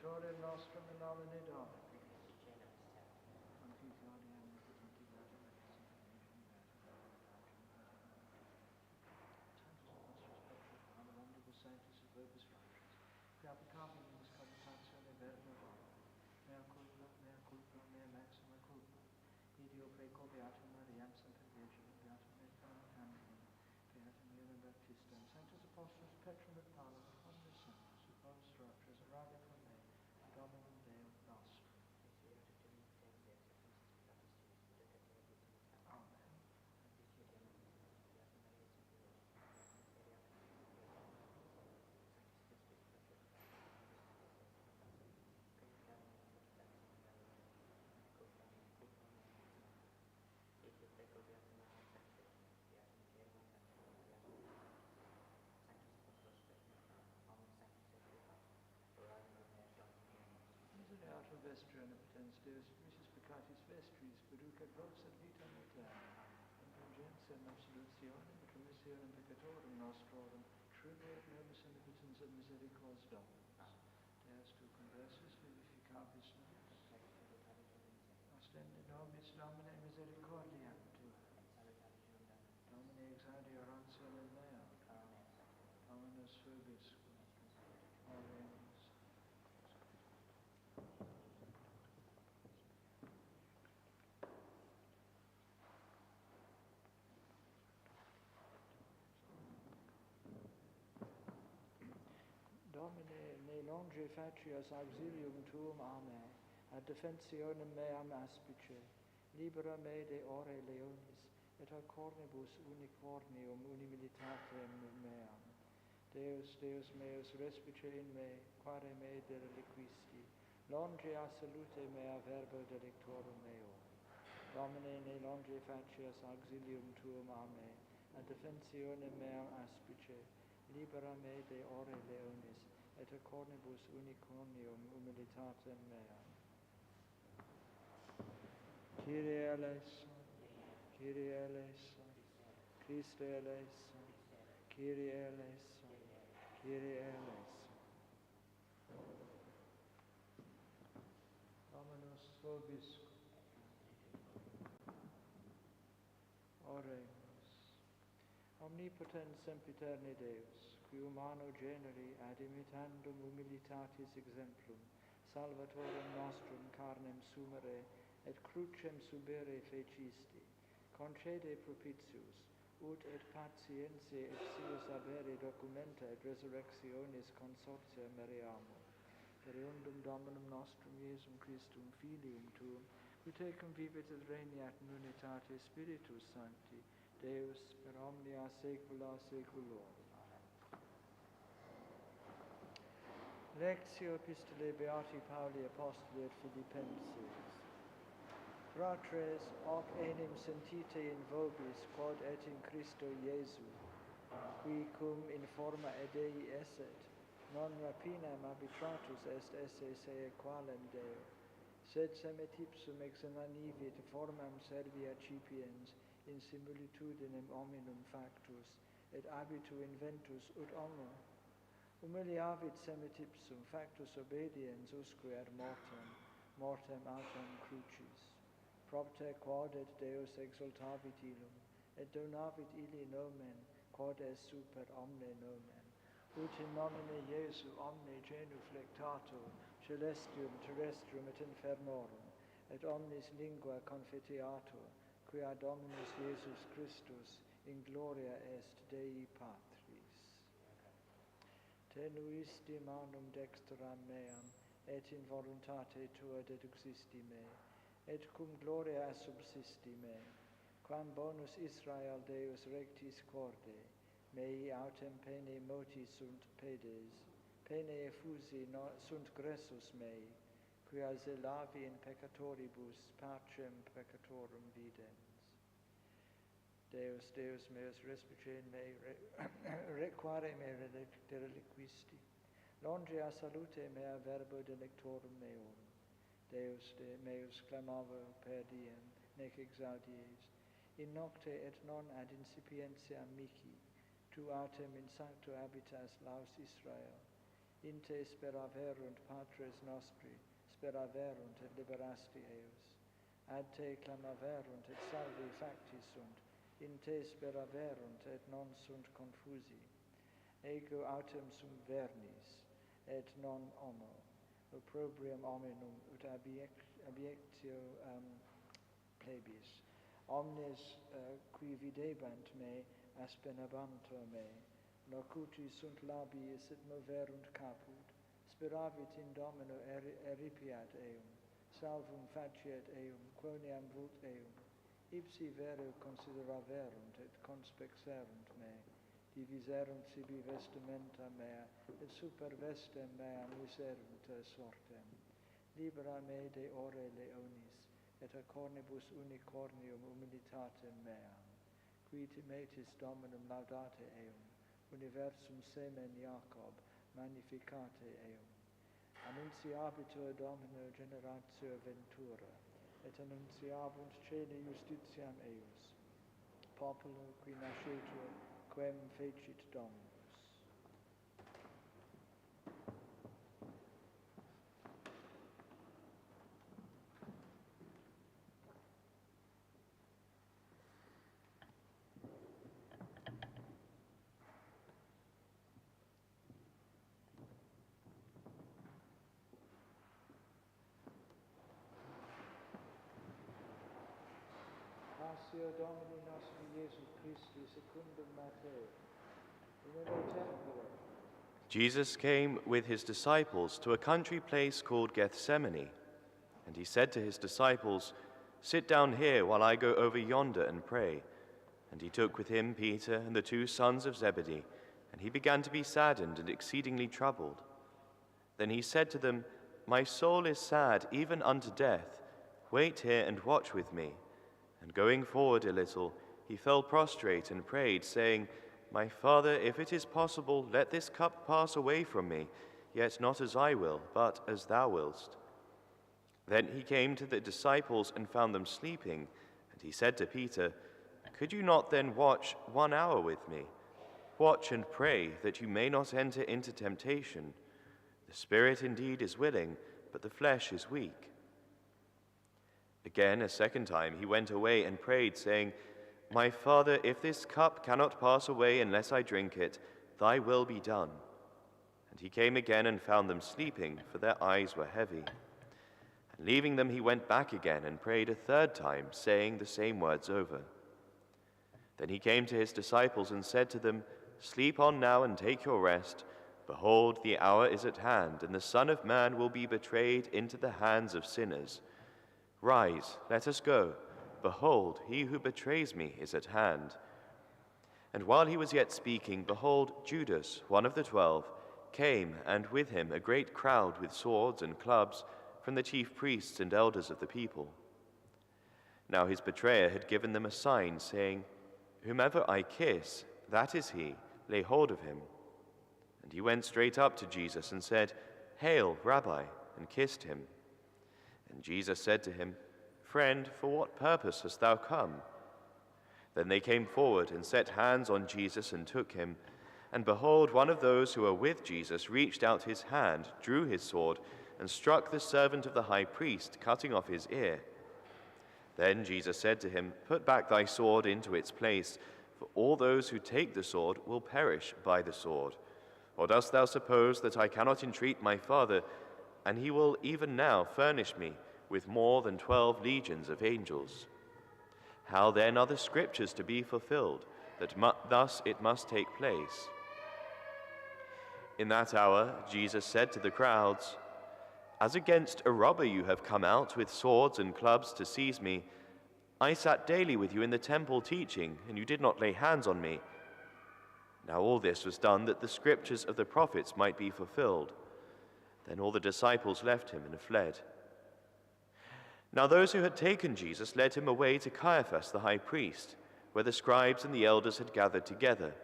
Victoria nostrum in nomine Domini. Sanctus et verbis righteous. Quia peccavimus cavitatione verna mea culpa, mea maxima culpa. Ideo preco beatum Mariam, Sancta Virgine, beatum et Candidum, beatum Iona Baptistam, Sanctus Apostolus Petrum et Paulus, omnes sanctus, et vos structures, orare pro me, Dominum Deum nostrum. Amen. Misereatur vestria omnipotens Deus, visus peccatis vestris, perducat vos ad vitam aeterna, indulgentiam absolutionem et remissionem peccatorum nostrorum, tribuet nobis omnipotens et misericordias Dominus. Deus tu conversus vivificabis nos, ostende nobis Domine misericordiam tua. Domine exaudi orantione mea, Dominus vobiscum, oremus. Domine, ne longe facias auxilium tuum a me, ad defensionem meam aspice, libera me de ore leonis, et a cornibus unicornium unimilitatem meam. Deus, Deus meus, respice in me, quare me dereliquisti, longe a salute mea verbo delictorum meo. Domine, ne longe facias auxilium tuum a me, ad defensionem meam aspice, libera me de ore leonis, et a cornibus unicornium humilitatem meam. Kyrie eleison, Kyrie eleison, Christe eleison, Kyrie eleison, Kyrie eleison. Dominus vobiscum. Oremus. Omnipotens sempiterni Deus, qui humano generi ad imitandum humilitatis exemplum, salvatorem nostrum carnem sumere et crucem subere fecisti, concede propitius, ut et patientiae et sius avere documenta et resurrectionis consortia meriamo. Per eundum Dominum nostrum Iesum Christum Filium Tuum, qui tecum vivit et regnat in unitate Spiritus Sancti, Deus per omnia saecula saeculorum. Lectio Epistolae Beati Pauli Apostoli et Philippenses. Fratres, hoc enim sentite in vobis quod et in Christo Iesu, qui cum in forma Dei esset, non rapinam arbitratus est esse se equalem Deo, sed semet ipsum exananivit formam servia cipiens in similitudinem hominum factus, et habitu inventus ut homo, humiliavit semet ipsum factus obediens usque ad mortem autem crucis. Propter quod et Deus exaltavit illum, et donavit illi nomen, quod est super omne nomen, ut in nomine Iesu omne genuflectatur, celestium, terrestrium et infernorum, et omnis lingua confiteatur, quia Dominus Iesus Christus in gloria est Dei Patris. Tenuisti manum dexteram meam, et in voluntate tua deduxisti me, et cum gloria subsisti me, quam bonus Israel Deus rectis corde, mei autem pene moti sunt pedes, pene effusi sunt gressus mei, quia zelavi in peccatoribus pacem peccatorum videns. Deus, Deus meus, respice in me, requare me dereliquisti, longe a salute mea verbo delectorum meorum. Deus de meus clamavo per diem, nec exaudies, in nocte et non ad incipientiam mihi, tu autem in sancto habitas laus Israel, in te speraverunt patres nostri, speraverunt et liberasti eos. Ad te clamaverunt et salvi facti sunt, in te speraverunt et non sunt confusi. Ego autem sum vernis, et non homo, opprobrium hominum ut abiectio plebis. Omnes qui videbant me aspenabantur me, locuti sunt labiis et moverunt caput, speravit in Domino eripiat eum, salvum faciet eum, quoniam vult eum, ipsi vero consideraverunt et conspexerunt me, diviserunt sibi vestimenta mea, et super vestem mea miserunt sortem. Libera me de ore leonis, et a cornibus unicornium humilitatem meam, qui timetis Dominum laudate eum, universum semen Jacob magnificate eum. Annunciabitur Domino generatio ventura, et annunciabunt celi justitiam eius, populo qui nascetur quem fecit Dominus. Passio Domini nostri Iesu Christi secundum Matthäus, in uno tempore. Jesus came with his disciples to a country place called Gethsemane, and he said to his disciples, "Sit down here while I go over yonder and pray." And he took with him Peter and the 2 sons of Zebedee, and he began to be saddened and exceedingly troubled. Then he said to them, "My soul is sad, even unto death. Wait here and watch with me." And going forward a little, he fell prostrate and prayed, saying, "My Father, if it is possible, let this cup pass away from me, yet not as I will, but as thou willst." Then he came to the disciples and found them sleeping, and he said to Peter, "Could you not then watch 1 hour with me? Watch and pray, that you may not enter into temptation. The spirit indeed is willing, but the flesh is weak." Again, a second time, he went away and prayed, saying, "My Father, if this cup cannot pass away unless I drink it, thy will be done." And he came again and found them sleeping, for their eyes were heavy. And leaving them, he went back again and prayed a third time, saying the same words over. Then he came to his disciples and said to them, "Sleep on now and take your rest. Behold, the hour is at hand, and the Son of Man will be betrayed into the hands of sinners. Rise, let us go. Behold, he who betrays me is at hand." And while he was yet speaking, behold, Judas, one of the 12, came, and with him a great crowd with swords and clubs from the chief priests and elders of the people. Now his betrayer had given them a sign, saying, "Whomever I kiss, that is he, lay hold of him." And he went straight up to Jesus and said, "Hail, Rabbi," and kissed him. And Jesus said to him, "Friend, for what purpose hast thou come?" Then they came forward and set hands on Jesus and took him. And behold, one of those who were with Jesus reached out his hand, drew his sword, and struck the servant of the high priest, cutting off his ear. Then Jesus said to him, "Put back thy sword into its place, for all those who take the sword will perish by the sword. Or dost thou suppose that I cannot entreat my Father, and he will even now furnish me with more than 12 legions of angels? How then are the scriptures to be fulfilled, that thus it must take place?" In that hour Jesus said to the crowds, "As against a robber you have come out with swords and clubs to seize me. I sat daily with you in the temple teaching, and you did not lay hands on me." Now all this was done that the scriptures of the prophets might be fulfilled. Then all the disciples left him and fled. Now those who had taken Jesus led him away to Caiaphas the high priest, where the scribes and the elders had gathered together.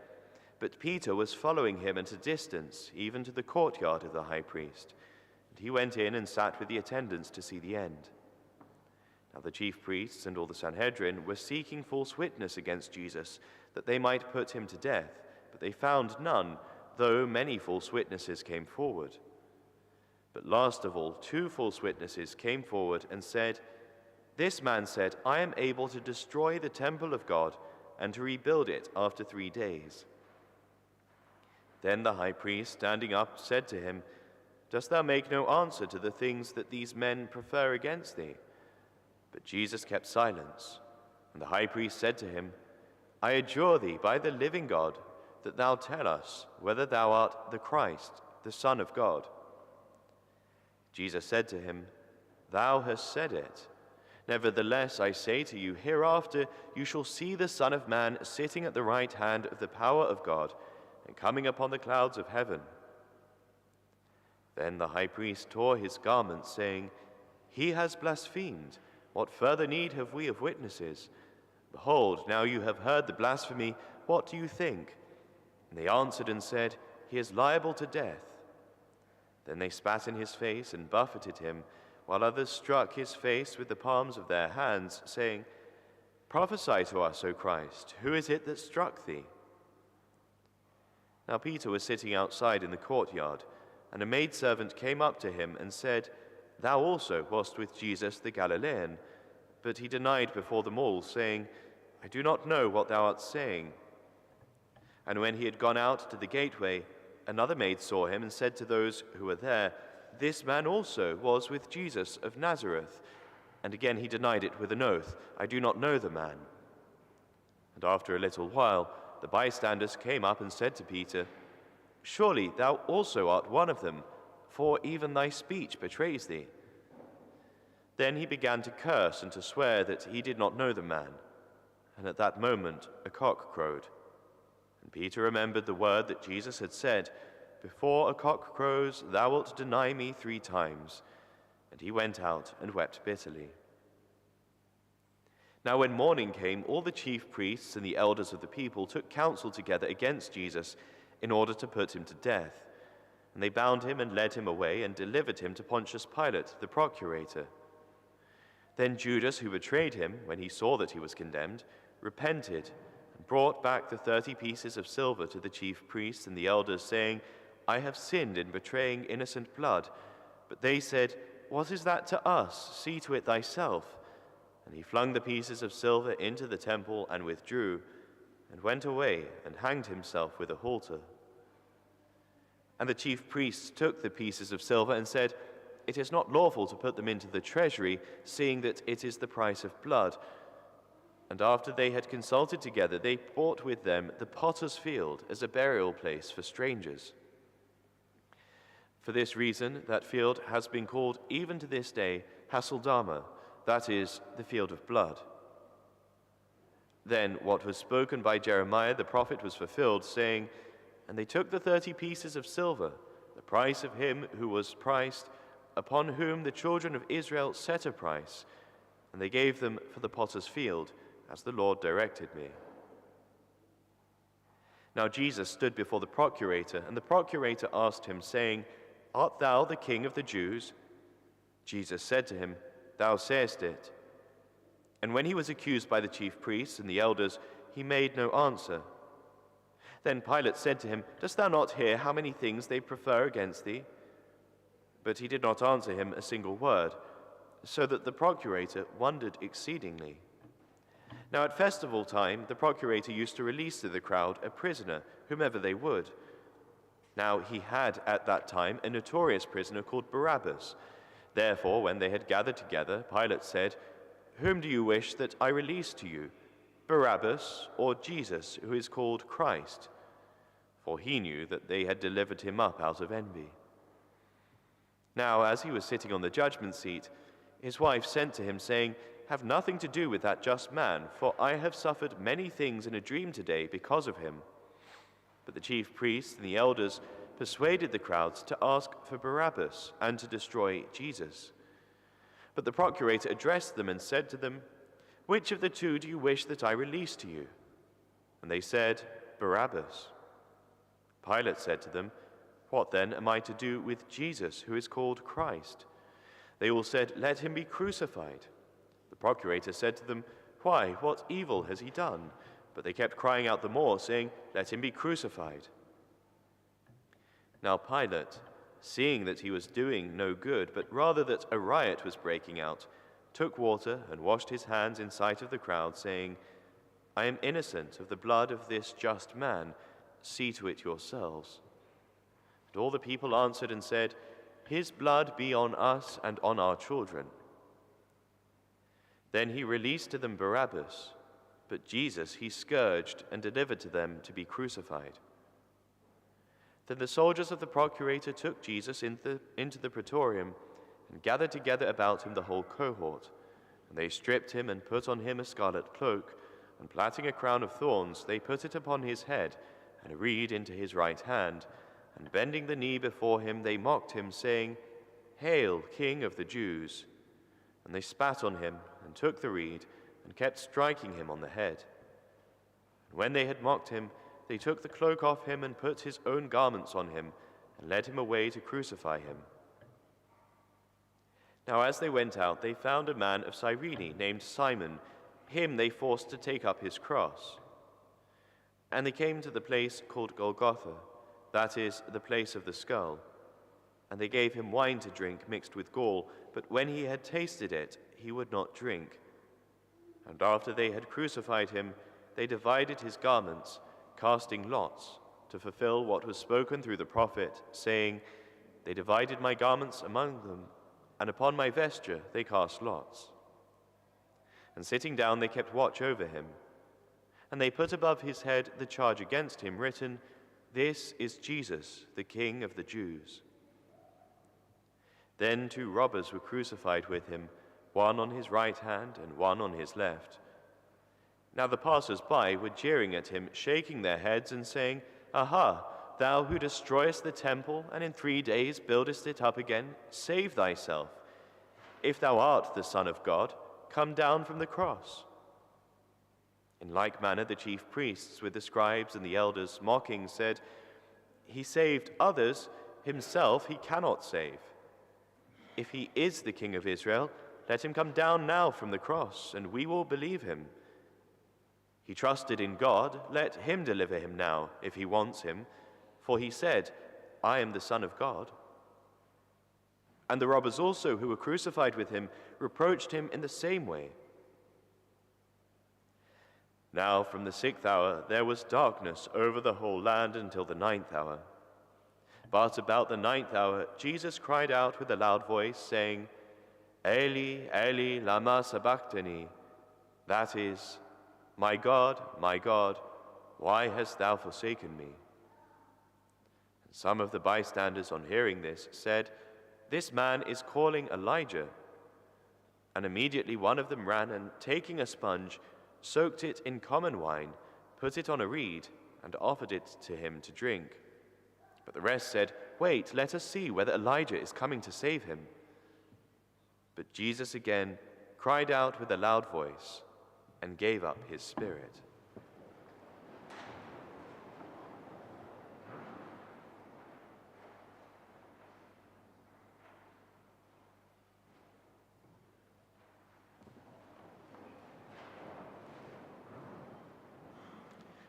But Peter was following him at a distance, even to the courtyard of the high priest. And he went in and sat with the attendants to see the end. Now the chief priests and all the Sanhedrin were seeking false witness against Jesus, that they might put him to death, but they found none, though many false witnesses came forward. But last of all, 2 false witnesses came forward and said, "This man said, I am able to destroy the temple of God and to rebuild it after 3 days." Then the high priest, standing up, said to him, "Dost thou make no answer to the things that these men prefer against thee?" But Jesus kept silence. And the high priest said to him, "I adjure thee by the living God, that thou tell us whether thou art the Christ, the Son of God." Jesus said to him, "Thou hast said it. Nevertheless, I say to you, hereafter you shall see the Son of Man sitting at the right hand of the power of God, and coming upon the clouds of heaven." Then the high priest tore his garments, saying, "He has blasphemed. What further need have we of witnesses? Behold, now you have heard the blasphemy. What do you think?" And they answered and said, "He is liable to death." Then they spat in his face and buffeted him, while others struck his face with the palms of their hands, saying, "Prophesy to us, O Christ, who is it that struck thee?" Now Peter was sitting outside in the courtyard, and a maidservant came up to him and said, "Thou also wast with Jesus the Galilean." But he denied before them all, saying, "I do not know what thou art saying." And when he had gone out to the gateway, another maid saw him and said to those who were there, "This man also was with Jesus of Nazareth." And again he denied it with an oath, "I do not know the man." And after a little while, the bystanders came up and said to Peter, "Surely thou also art one of them, for even thy speech betrays thee." Then he began to curse and to swear that he did not know the man. And at that moment a cock crowed. And Peter remembered the word that Jesus had said, "Before a cock crows, thou wilt deny me 3 times." And he went out and wept bitterly. Now when morning came, all the chief priests and the elders of the people took counsel together against Jesus in order to put him to death. And they bound him and led him away and delivered him to Pontius Pilate, the procurator. Then Judas, who betrayed him, when he saw that he was condemned, repented and brought back the 30 pieces of silver to the chief priests and the elders, saying, "I have sinned in betraying innocent blood." But they said, "What is that to us? See to it thyself." And he flung the pieces of silver into the temple and withdrew, and went away and hanged himself with a halter. And the chief priests took the pieces of silver and said, "It is not lawful to put them into the treasury, seeing that it is the price of blood." And after they had consulted together, they bought with them the potter's field as a burial place for strangers. For this reason, that field has been called even to this day Haceldama, that is, the field of blood. Then what was spoken by Jeremiah the prophet was fulfilled, saying, "And they took the 30 pieces of silver, the price of him who was priced, upon whom the children of Israel set a price, and they gave them for the potter's field, as the Lord directed me." Now Jesus stood before the procurator, and the procurator asked him, saying, "Art thou the king of the Jews?" Jesus said to him, "Thou sayest it." And when he was accused by the chief priests and the elders, he made no answer. Then Pilate said to him, "Dost thou not hear how many things they prefer against thee?" But he did not answer him a single word, so that the procurator wondered exceedingly. Now at festival time, the procurator used to release to the crowd a prisoner, whomever they would. Now he had at that time a notorious prisoner called Barabbas. Therefore, when they had gathered together, Pilate said, "Whom do you wish that I release to you, Barabbas or Jesus, who is called Christ?" For he knew that they had delivered him up out of envy. Now, as he was sitting on the judgment seat, his wife sent to him, saying, "Have nothing to do with that just man, for I have suffered many things in a dream today because of him." But the chief priests and the elders persuaded the crowds to ask for Barabbas and to destroy Jesus. But the procurator addressed them and said to them, "Which of the 2 do you wish that I release to you?" And they said, "Barabbas." Pilate said to them, "What then am I to do with Jesus, who is called Christ?" They all said, "Let him be crucified." The procurator said to them, "Why, what evil has he done?" But they kept crying out the more, saying, "Let him be crucified." Now Pilate, seeing that he was doing no good, but rather that a riot was breaking out, took water and washed his hands in sight of the crowd, saying, "I am innocent of the blood of this just man. See to it yourselves." And all the people answered and said, "His blood be on us and on our children." Then he released to them Barabbas, but Jesus he scourged and delivered to them to be crucified. Then the soldiers of the procurator took Jesus into the praetorium and gathered together about him the whole cohort. And they stripped him and put on him a scarlet cloak, and plaiting a crown of thorns, they put it upon his head and a reed into his right hand. And bending the knee before him, they mocked him, saying, "Hail, King of the Jews!" And they spat on him and took the reed and kept striking him on the head. And when they had mocked him, they took the cloak off him and put his own garments on him and led him away to crucify him. Now as they went out, they found a man of Cyrene named Simon. Him they forced to take up his cross. And they came to the place called Golgotha, that is, the place of the skull. And they gave him wine to drink mixed with gall, but when he had tasted it, he would not drink. And after they had crucified him, they divided his garments, casting lots, to fulfill what was spoken through the prophet, saying, "They divided my garments among them, and upon my vesture they cast lots." And sitting down, they kept watch over him. And they put above his head the charge against him, written, "This is Jesus, the King of the Jews." Then 2 robbers were crucified with him, one on his right hand and one on his left. Now the passers-by were jeering at him, shaking their heads and saying, "Aha, thou who destroyest the temple and in 3 days buildest it up again, save thyself. If thou art the Son of God, come down from the cross." In like manner the chief priests with the scribes and the elders, mocking, said, "He saved others, himself he cannot save. If he is the King of Israel, let him come down now from the cross, and we will believe him. He trusted in God, let him deliver him now, if he wants him, for he said, 'I am the Son of God.'" And the robbers also, who were crucified with him, reproached him in the same way. Now from the 6th hour there was darkness over the whole land until the 9th hour. But about the 9th hour Jesus cried out with a loud voice, saying, "Eli, Eli, lama sabachthani," that is, my God, why hast thou forsaken me?" And some of the bystanders, on hearing this, said, "This man is calling Elijah." And immediately one of them ran and, taking a sponge, soaked it in common wine, put it on a reed, and offered it to him to drink. But the rest said, "Wait, let us see whether Elijah is coming to save him." But Jesus again cried out with a loud voice and gave up his spirit.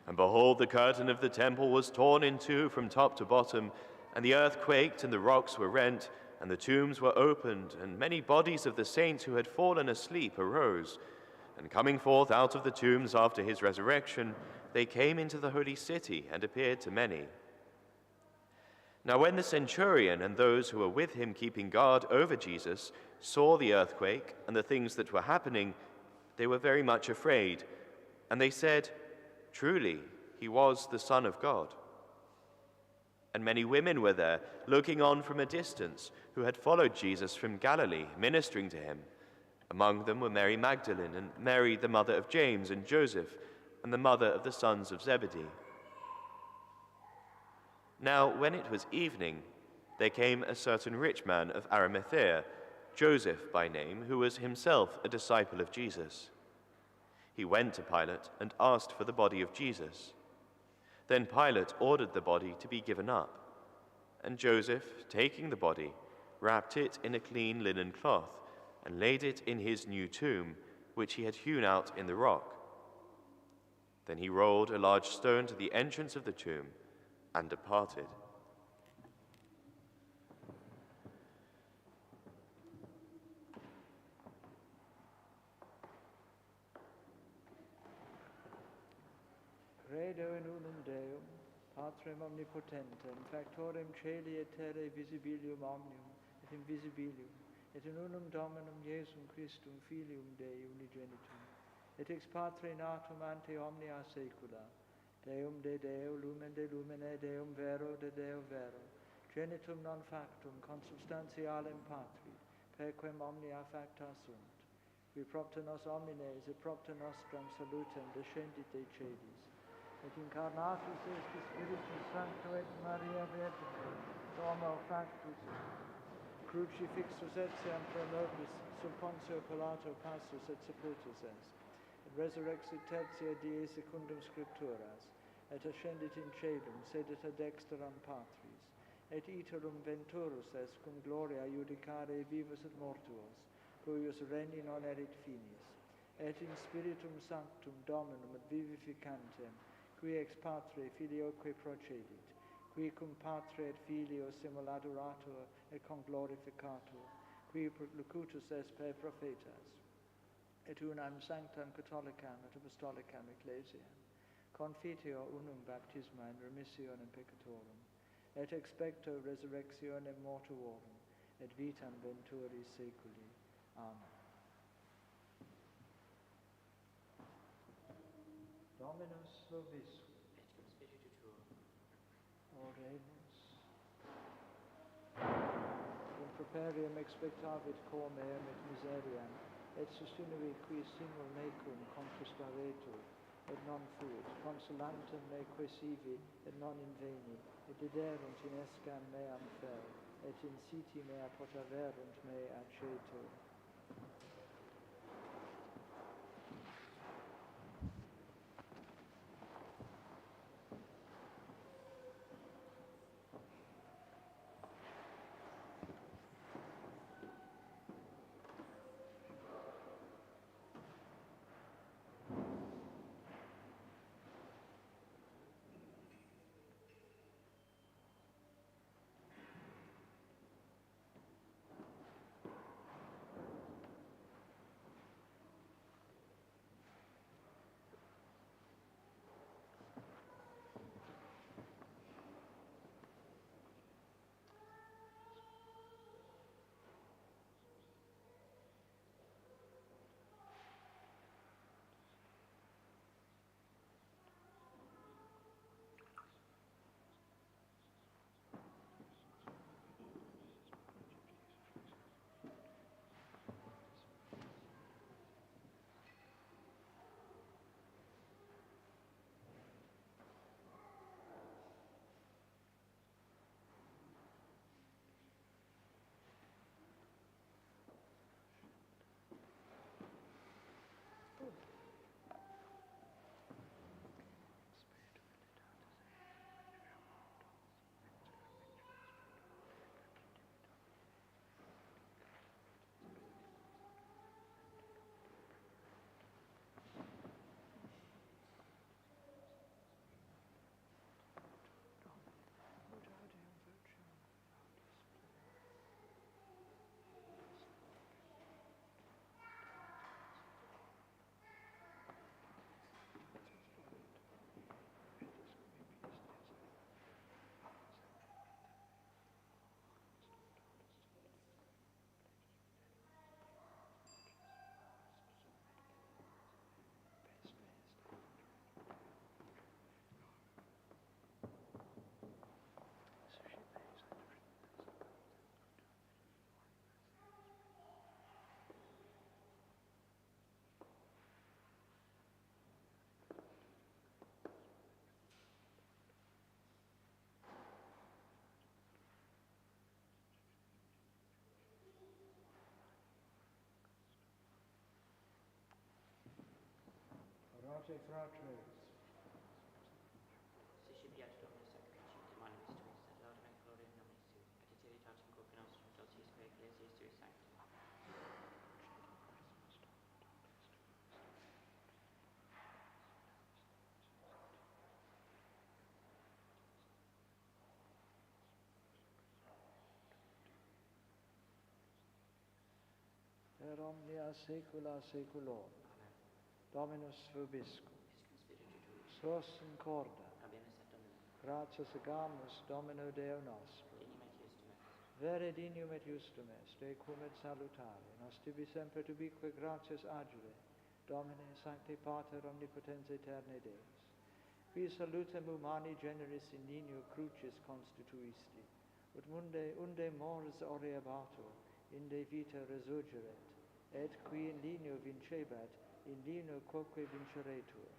And behold, the curtain of the temple was torn in two from top to bottom, and the earth quaked, and the rocks were rent, and the tombs were opened, and many bodies of the saints who had fallen asleep arose. And coming forth out of the tombs after his resurrection, they came into the holy city and appeared to many. Now when the centurion and those who were with him keeping guard over Jesus saw the earthquake and the things that were happening, they were very much afraid, and they said, "Truly, he was the Son of God." And many women were there, looking on from a distance, who had followed Jesus from Galilee, ministering to him. Among them were Mary Magdalene, and Mary, the mother of James and Joseph, and the mother of the sons of Zebedee. Now, when it was evening, there came a certain rich man of Arimathea, Joseph by name, who was himself a disciple of Jesus. He went to Pilate and asked for the body of Jesus. Then Pilate ordered the body to be given up. And Joseph, taking the body, wrapped it in a clean linen cloth and laid it in his new tomb, which he had hewn out in the rock. Then he rolled a large stone to the entrance of the tomb and departed. Credo in unum Deum, Patrem omnipotentem, factorem celi et terrae visibilium omnium, et invisibilium, et in unum Dominum Iesum Christum, Filium Dei unigenitum, et ex Patre natum ante omnia saecula, Deum de Deo, lumen de lumine, Deum vero de Deo vero, genitum non factum, consubstantialem Patri, per quem omnia facta sunt, qui propter nos homines et propter nostram salutem descendit de celis, et incarnatus est Spiritus Sancto et Maria Virgine, Domo factus, crucifixus etiam pro nobis, sub Pontio Pilato passus et sepultus est, et resurrexit tertia die secundum Scripturas, et ascendit in caelum, sedet ad dexteram Patris, et iterum venturus est cum gloria judicare vivus et mortuos, cuius regni non erit finis, et in Spiritum Sanctum Dominum et vivificantem, qui ex Patre Filioque procedit, qui cum Patre et Filio simul adorator et conglorificator, qui locutus est per prophetas, et unam sanctam catholicam et apostolicam ecclesiam, confitio unum baptisma in remissionem peccatorum, et expecto resurrectionem mortuorum, et vitam venturis saeculi. Amen. Dominus vobiscum. Et cum spiritu tuo. Oremus. In properium expectavit cor meum et miseriam, et sustinui qui simul mecum contristaretur, et non fuit, consolantem me quaesivi, et non inveni, et dederunt in escam meam fer, et in siti mea potaverunt me acetur. Orate fratres. Sicipiat Dominus ac Cruci, de manibus tuis, et laudem et gloriam nominis sui, et iteritatem corpore nostrum, dulcis per ecclesias tui sanctum. Per omnia saecula saeculorum. Amen. Dominus vobiscum. Et cum spiritu tuo. Sos incorda. habemus et Dominum. Gratias agamus Domino Deo nostro. Dignum et justum est. Vere dignum et justum est, decum et salutare, nos tibi semper tubique gratias adjure, Domine sancte Pater omnipotens aeterne Deus. Qui salutem humani generis in lineo crucis constituisti, ut unde mors aureabatur, inde vita resurgeret, et qui in lineo vincebat, in lineo quoque vinceretur,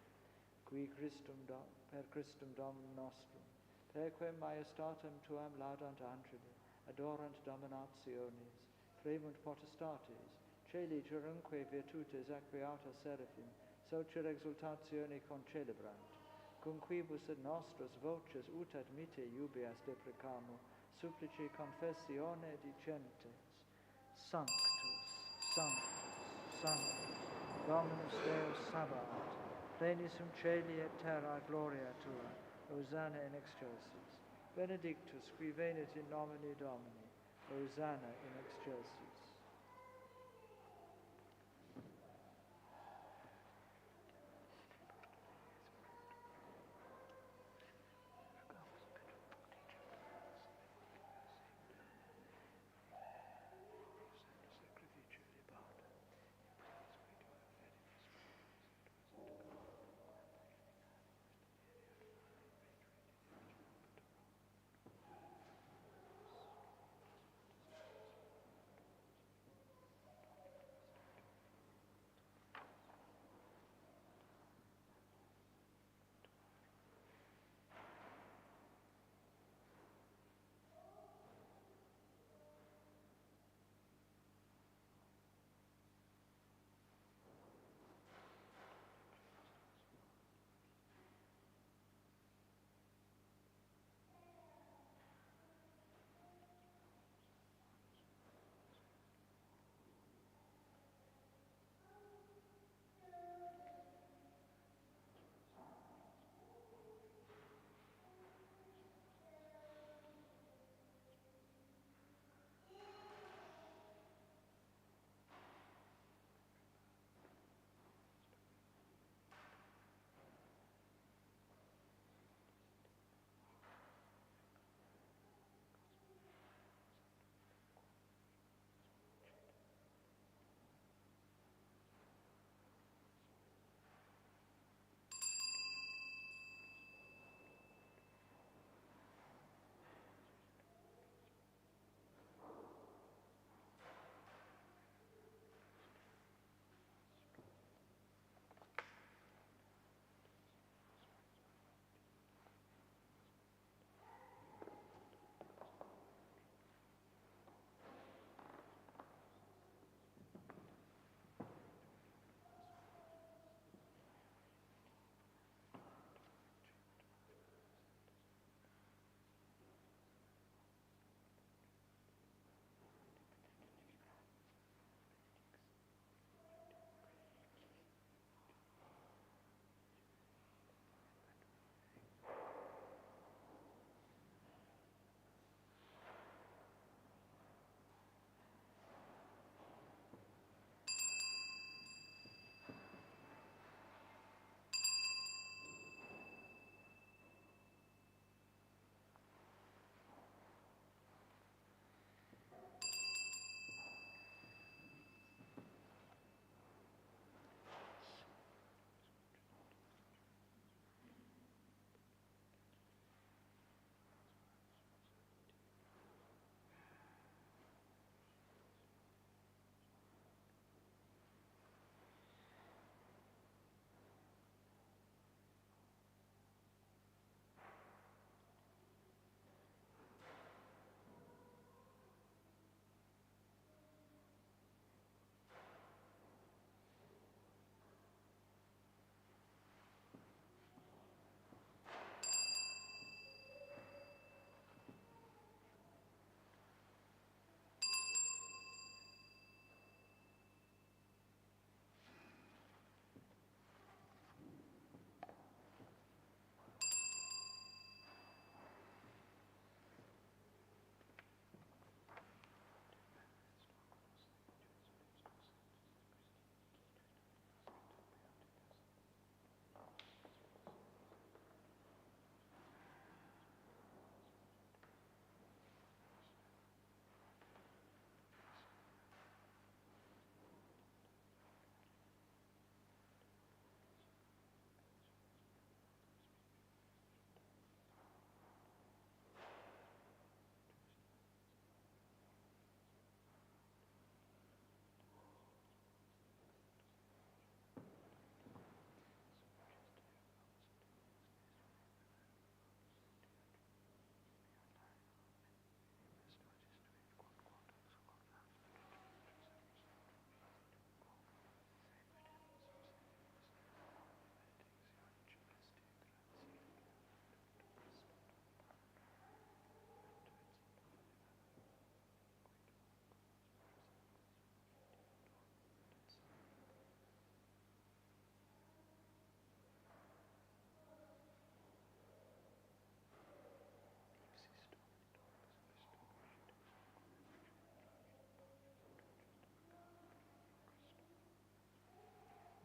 qui per Christum Dominum nostrum, perquem majestatem tuam laudant angeli, adorant dominationes, fremunt potestates, celi gerunque virtutes acqueata seraphim, socer exultatione concelebrant, cum quibus et nostros voces ut admite iubeas deprecamo, supplice confessione dicentes, Sanctus, Sanctus, Sanctus, Dominus Deus Sabaoth, plenis sum celi et terra gloria tua, Hosanna in excelsis. Benedictus qui venit in nomine Domini, Hosanna in excelsis.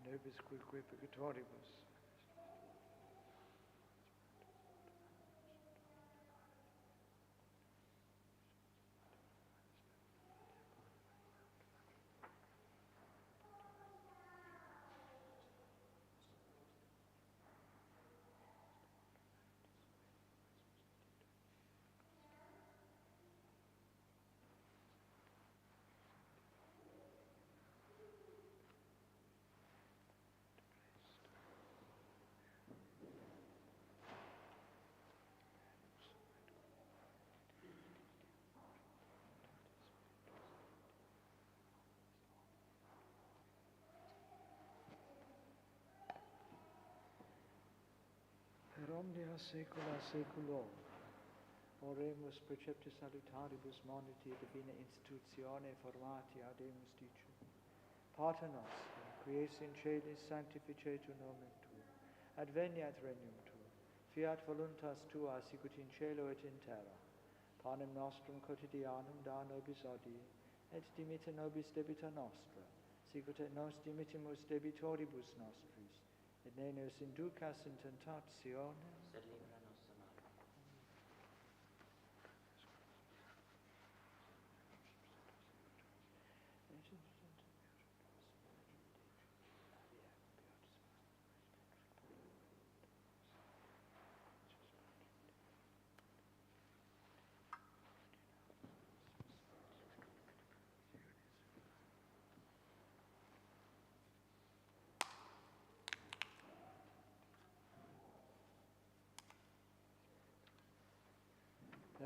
nobis quilque peccatoribus, per omnia saecula saeculorum. Oremus precepti salutaribus moniti divina institutione formati audemus dicum. Pater nostrum, qui es in celis sanctificetur nomen tuum, adveniat regnum tuum, fiat voluntas tua sicut in cielo et in terra. Panem nostrum quotidianum da nobis hodie, et dimitte nobis debita nostra, sicut et nos dimittimus debitoribus nostris, et ne nos inducas in tentationem, sed libera nos a malo.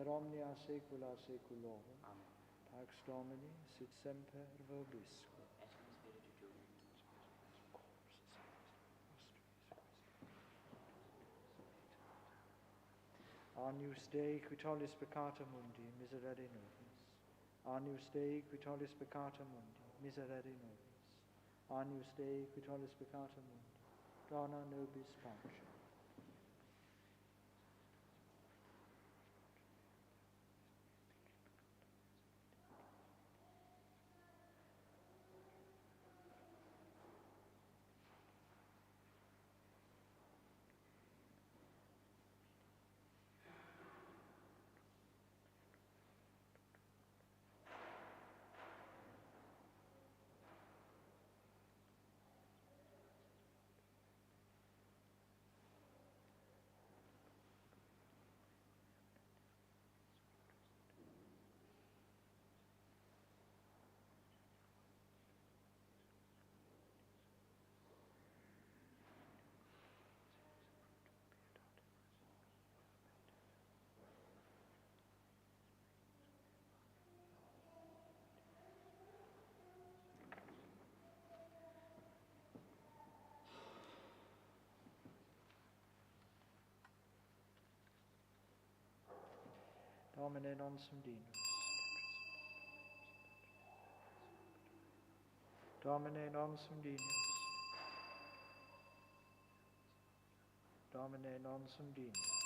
per omnia saecula saeculorum. Amen. Pax Domini sit semper vobiscum. Et in spiritu tuo. Agnus Dei, qui tollis peccata mundi, miserere nobis. Agnus Dei, qui tollis peccata mundi, miserere nobis. Agnus Dei, qui tollis peccata mundi, dona nobis pacem. Domine non sum dinos. Domine non sum dinos. Domine non sum dinos.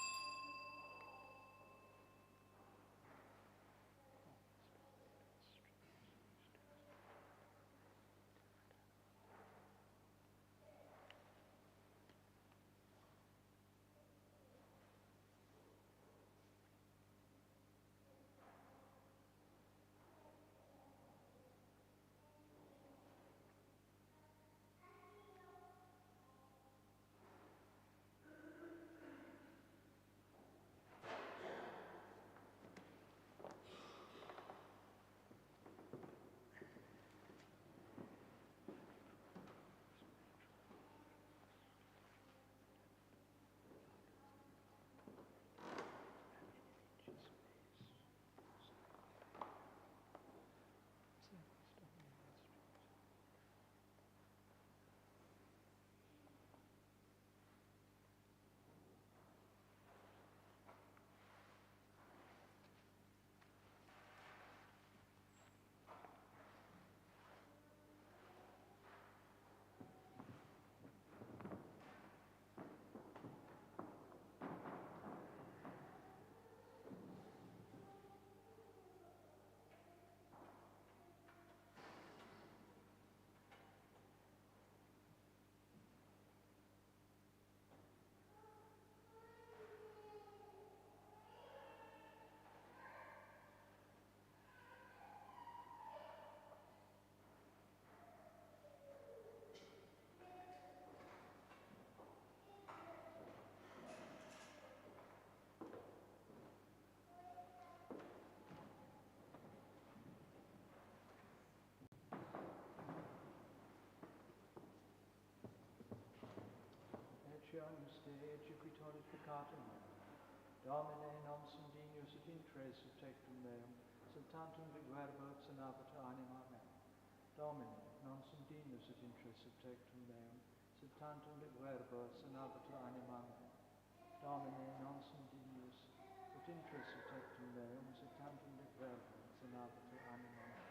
Christianus de executoris peccatum meum. Domine non sum dignus et intres subtectum meum, sed tantum de verbo et sanabit anima meum. Domine non sum dignus et intres subtectum meum, sed tantum de verbo et sanabit anima meum. Domine non sum dignus et intres subtectum meum, sed tantum de verbo et sanabit anima meum.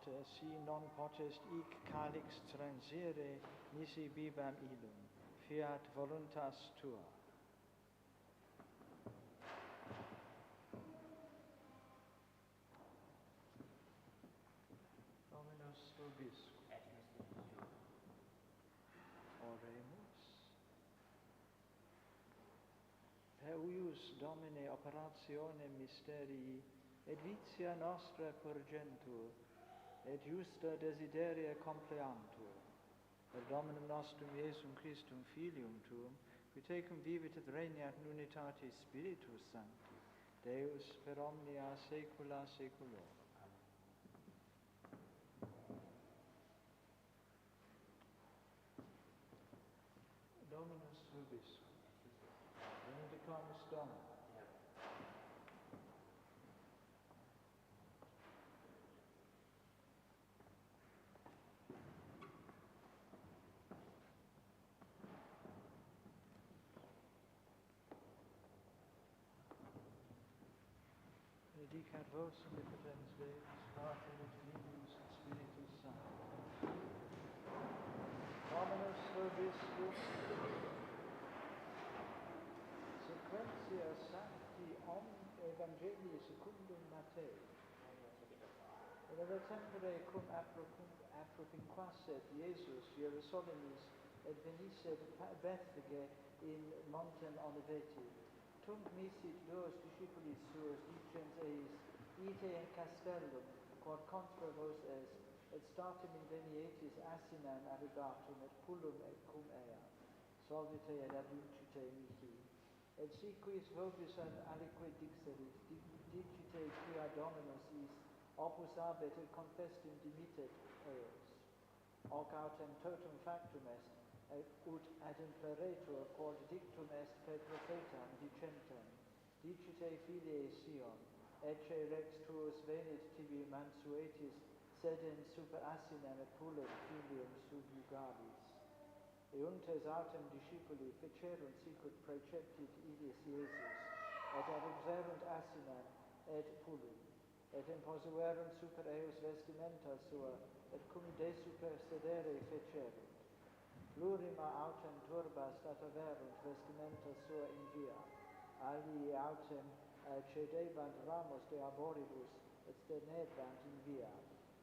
Pater, si non potest hic calix transire, nisi bibam illum, fiat voluntas tua. Dominus vobiscum. Et misericordiae tuae. Oremus. Per huius Domine operationem mysterii, et vitia nostra purgentur, et justa desideria compleantur. Per Dominum nostrum Iesum Christum Filium Tuum, qui tecum vivit et regnat in unitate Spiritus Sancti, Deus per omnia saecula saeculorum. Dominus vobiscum. Benedicamus Domini. Benedicat vos omnipotens Deus, Pater et Filius et Spiritus Sanctus. Dominus vobiscum. Sequentia Sancti Evangelii secundum Matthäi. In tempore cum apropinquasset Iesus Hierosonymus et venisset Bethphage in montem Oliveti. Tunc misit duos discipulis suos dicens eis, ite in castellum, quod contra vos est, et statim invenietis asinam arribatum et pullum et cum ea. Solvite et adducite mihi. Et si quis vobis aliquid dixerit, dicite quia Dominus is, opus abet et confestim dimitet eos. Hoc autem totum factum est, ut ad impleretur quod dictum est per prophetam dicentem, dicite filiae Sion, ecce rex tuus venit tibi mansuetis, sedem super asinam et pullum filium subjugabis. Euntes autem discipuli fecerunt sicut praeceptit illis Iesus, et obserunt asinam et pullum, et imposuerunt super eos vestimenta sua, et cum desuper sedere fecerunt. Plurima autem turbas stataverunt vestimenta sua in via, alii autem cedebant ramos de arboribus, et stenebant in via.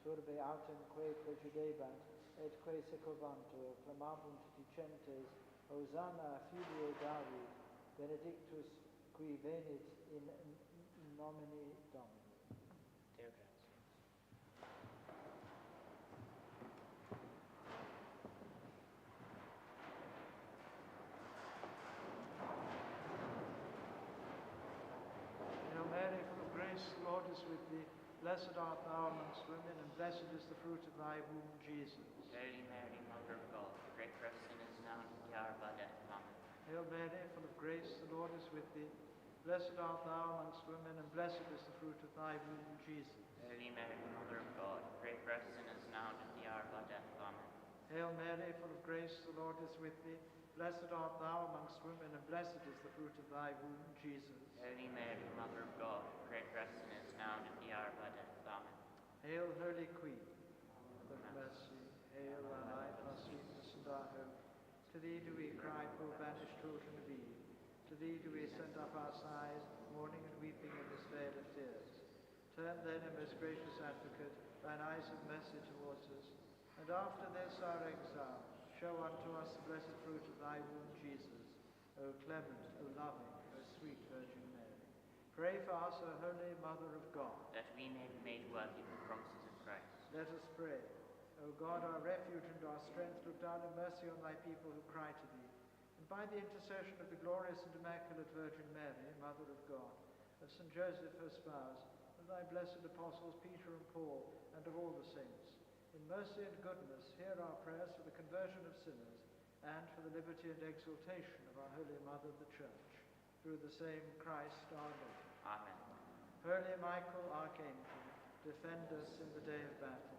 Turbe autem quae precedebant, et quae sequebantur, clamabunt dicentes, Hosanna Filiae David, benedictus qui venit in nomine Domini. Deo gratias. Hail Mary, full of grace, the Lord is with thee. Blessed art thou amongst women, and blessed is the fruit of thy womb, Jesus. Holy Mary, Mother of God, pray for us sinners now and at the hour of our death. Amen. Hail Mary, full of grace, the Lord is with thee. Blessed art thou amongst women, and blessed is the fruit of thy womb, Jesus. Holy Mary, Mother of God, pray for us sinners now and at the hour of our death. Amen. Hail Mary, full of grace, the Lord is with thee. Blessed art thou amongst women, and blessed is the fruit of thy womb, Jesus. Holy Mary, Mother of God, pray for us sinners now and at the hour of our death. Amen. Hail, Holy Queen, of mercy. Hail, our life, our sweetness, and our hope. To thee do we cry, poor banished children of Eve. To thee do we send up our sighs, mourning and weeping in this vale of tears. Turn then, O most gracious Advocate, thine eyes of mercy towards us, and after this our exile, show unto us the blessed fruit of thy womb, Jesus. O clement, O loving, O sweet Virgin Mary. Pray for us, O Holy Mother of God. That we may be made worthy of the promises of Christ. Let us pray. O God, our refuge and our strength, look down in mercy on thy people who cry to thee. And by the intercession of the glorious and immaculate Virgin Mary, Mother of God, of St. Joseph, her spouse, of thy blessed apostles Peter and Paul, and of all the saints, in mercy and goodness, hear our prayers for the conversion of sinners, and for the liberty and exaltation of our Holy Mother, the Church, through the same Christ our Lord. Amen. Holy Michael, Archangel, defend us in the day of battle.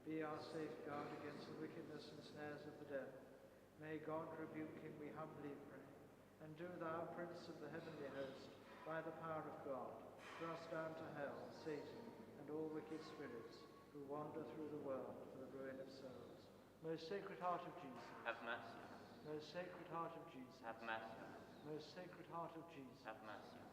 Be our safeguard against the wickedness and snares of the devil. May God rebuke him, we humbly pray. And do thou, Prince of the heavenly host, by the power of God, thrust down to hell Satan and all wicked spirits, who wander through the world for the ruin of souls. Most Sacred Heart of Jesus, Have mercy on us. Most Sacred Heart of Jesus, Have mercy on us. Most Sacred Heart of Jesus, Have mercy on us.